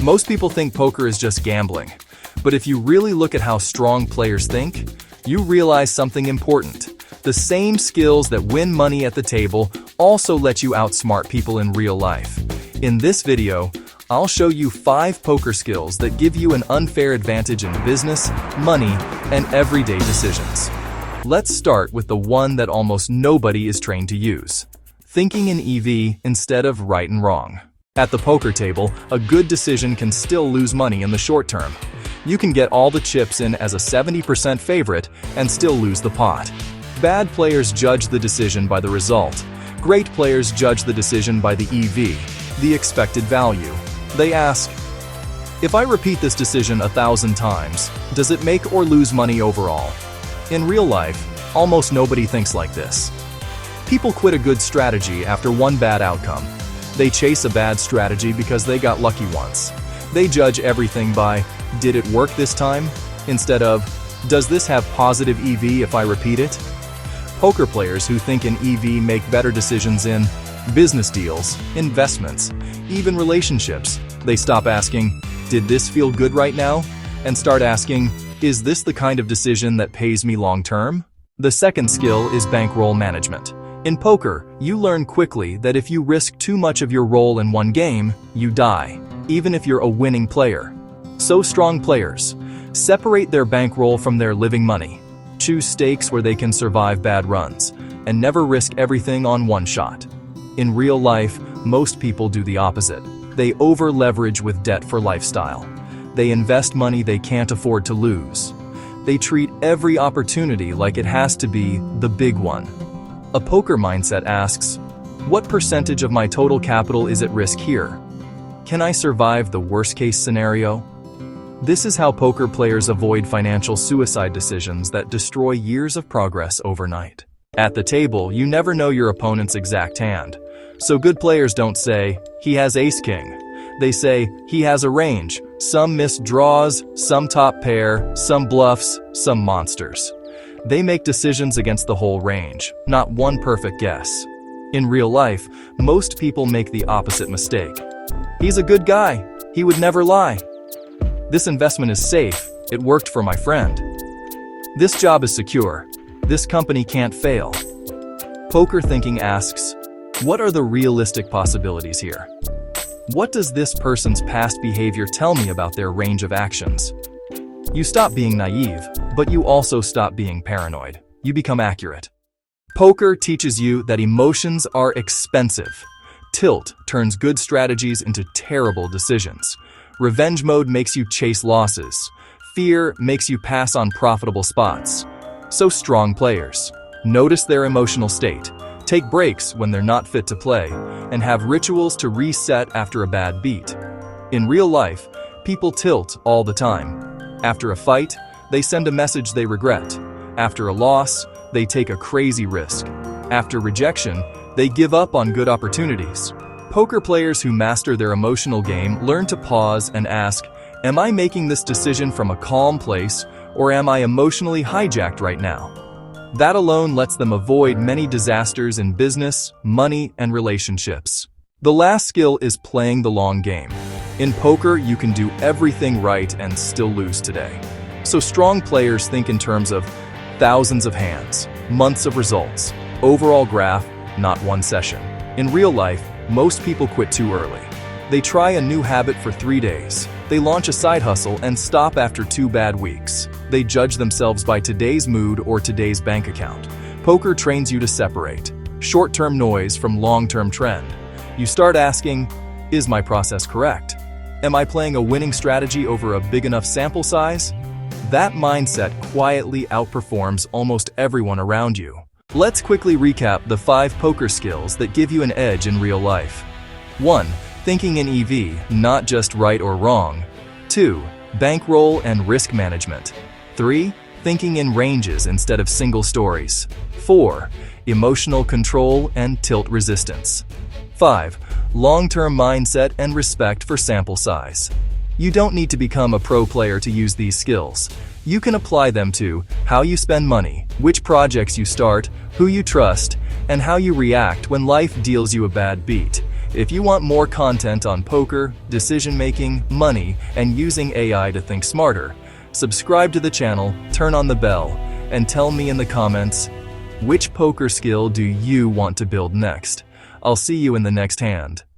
Most people think poker is just gambling, but if you really look at how strong players think, you realize something important. The same skills that win money at the table also let you outsmart people in real life. In this video, I'll show you 5 poker skills that give you an unfair advantage in business, money, and everyday decisions. Let's start with the one that almost nobody is trained to use: thinking in EV instead of right and wrong. At the poker table, a good decision can still lose money in the short term. You can get all the chips in as a 70% favorite and still lose the pot. Bad players judge the decision by the result. Great players judge the decision by the EV, the expected value. They ask, if I repeat this decision 1,000 times, does it make or lose money overall? In real life, almost nobody thinks like this. People quit a good strategy after one bad outcome. They chase a bad strategy because they got lucky once. They judge everything by, did it work this time? Instead of, does this have positive EV if I repeat it? Poker players who think in EV make better decisions in business deals, investments, even relationships. They stop asking, did this feel good right now? And start asking, is this the kind of decision that pays me long term? The second skill is bankroll management. In poker, you learn quickly that if you risk too much of your role in one game, you die, even if you're a winning player. So strong players separate their bankroll from their living money, choose stakes where they can survive bad runs, and never risk everything on one shot. In real life, most people do the opposite. They over-leverage with debt for lifestyle. They invest money they can't afford to lose. They treat every opportunity like it has to be the big one. A poker mindset asks, what percentage of my total capital is at risk here? Can I survive the worst-case scenario? This is how poker players avoid financial suicide decisions that destroy years of progress overnight. At the table, you never know your opponent's exact hand. So good players don't say, he has ace-king. They say, he has a range, some missed draws, some top pair, some bluffs, some monsters. They make decisions against the whole range, not one perfect guess. In real life, most people make the opposite mistake. He's a good guy. He would never lie. This investment is safe. It worked for my friend. This job is secure. This company can't fail. Poker thinking asks, what are the realistic possibilities here? What does this person's past behavior tell me about their range of actions? You stop being naive, but you also stop being paranoid. You become accurate. Poker teaches you that emotions are expensive. Tilt turns good strategies into terrible decisions. Revenge mode makes you chase losses. Fear makes you pass on profitable spots. So strong players notice their emotional state, take breaks when they're not fit to play, and have rituals to reset after a bad beat. In real life, people tilt all the time. After a fight, they send a message they regret. After a loss, they take a crazy risk. After rejection, they give up on good opportunities. Poker players who master their emotional game learn to pause and ask, am I making this decision from a calm place, or am I emotionally hijacked right now? That alone lets them avoid many disasters in business, money, and relationships. The last skill is playing the long game. In poker, you can do everything right and still lose today. So strong players think in terms of thousands of hands, months of results, overall graph, not one session. In real life, most people quit too early. They try a new habit for 3 days. They launch a side hustle and stop after 2 bad weeks. They judge themselves by today's mood or today's bank account. Poker trains you to separate short-term noise from long-term trend. You start asking, is my process correct? Am I playing a winning strategy over a big enough sample size? That mindset quietly outperforms almost everyone around you. Let's quickly recap the 5 poker skills that give you an edge in real life. 1. Thinking in EV, not just right or wrong. 2. Bankroll and risk management. 3. Thinking in ranges instead of single stories. 4. Emotional control and tilt resistance. 5. Long-term mindset and respect for sample size. You don't need to become a pro player to use these skills. You can apply them to how you spend money, which projects you start, who you trust, and how you react when life deals you a bad beat. If you want more content on poker, decision-making, money, and using AI to think smarter, subscribe to the channel, turn on the bell, and tell me in the comments, which poker skill do you want to build next? I'll see you in the next hand.